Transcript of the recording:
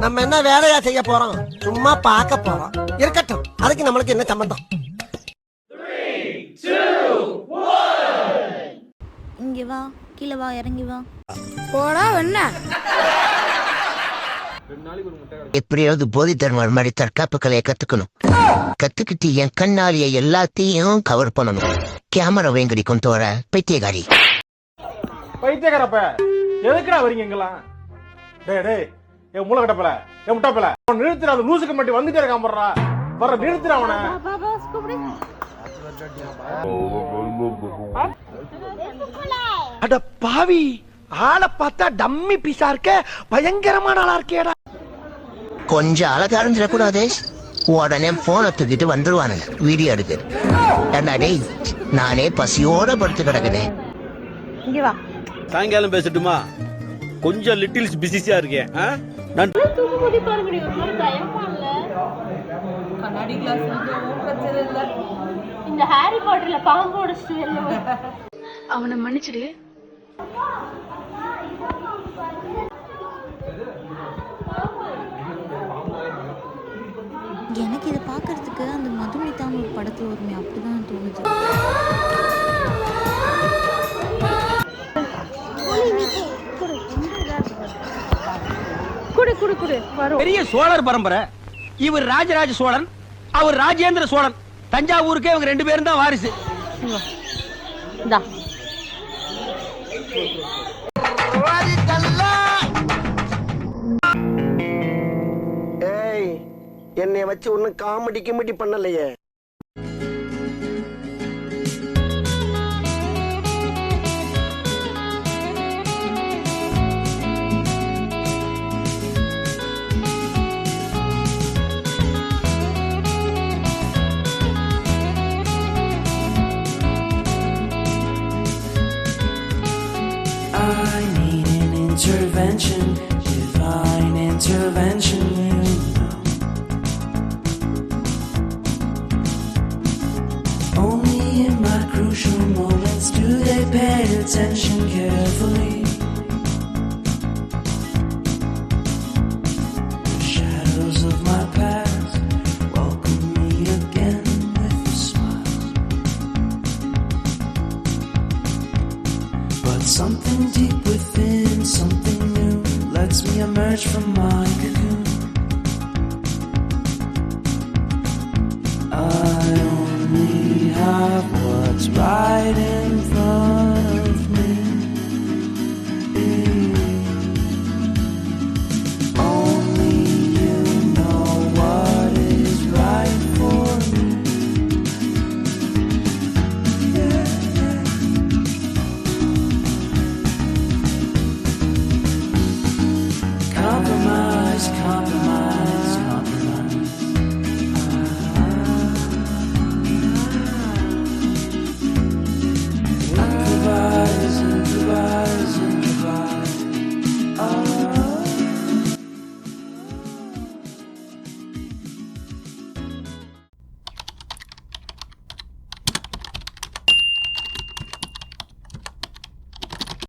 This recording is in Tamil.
நம்ம என்ன வேலையா செய்ய போறோம்? சும்மா பார்க்க போறோம். இருக்கட்டும், அதுக்கு நம்மளுக்கு என்ன சம்பந்தம்? இங்க வா, கீழே வா, இறங்கி வா. போடா என்ன? எப்படியாவது போதி தர்மர் மாதிரி தற்காப்பு கலையை கத்துக்கணும். கத்துக்கிட்டு என் கண்ணாலிய எல்லாத்தையும் கவர் பண்ணணும். கேமரா வேங்கடி கொண்டு வர பைத்தியகாரி. பைத்தியக்காரப்ப எதுக்குடா வரீங்க எங்கெல்லாம்? டேய் டேய், என் மூளை கட்டப்பல, என் முட்டாப்பல, அவன் நிறுத்துற அந்த லூசுக்கு மட்டும் வந்துட்டே இருக்கான் போடுறா. வர நிறுத்துற அவனை. அட பாவி, ஆளை பார்த்தா டம்மி பீஸா இருக்க, பயங்கரமான ஆளா இருக்கேடா. கொஞ்சம் அழகா இருந்துடக்கூடாதே. உடனே போனை தூக்கிட்டு வந்துருவானுங்க வீடியோ எடுக்க. ஏண்டா டேய், நானே பசியோட படுத்து கிடக்குறேன். இங்க வா. சாயங்காலம் பேசட்டுமா? கொஞ்சம் லிட்டில்ஸ் பிஸியா இருக்கேன். நான் தூக்கும்போது பாருங்கடி, ஒரு மாதிரி பயமா இல்ல? கண்ணாடி கிளாஸ் பிரச்சனை இல்ல. இந்த ஹாரி பாட்டர்ல பாம்போட ஸ்டைல். அவனை மன்னிச்சிடு. எனக்கு இதை பார்க்கறதுக்கு அந்த மதுமிதான்னு ஒரு படத்துல வருமே, அப்படிதான் தோணுது. பெரிய சோழர் பரம்பரை. இவர் ராஜராஜ சோழன், அவர் ராஜேந்திர சோழன். தஞ்சாவூருக்கே இவங்க 2 பேரும் தான் வாரிசு. ஏய், என்னைய வச்சு ஒன்னும் காமெடி கிமெடி பண்ணலையே. I need an intervention, divine intervention, you know. Only in my crucial moments do they pay attention carefully. The shadows of my past welcome me again with a smile. But something deep within, something new, lets me emerge from my cocoon.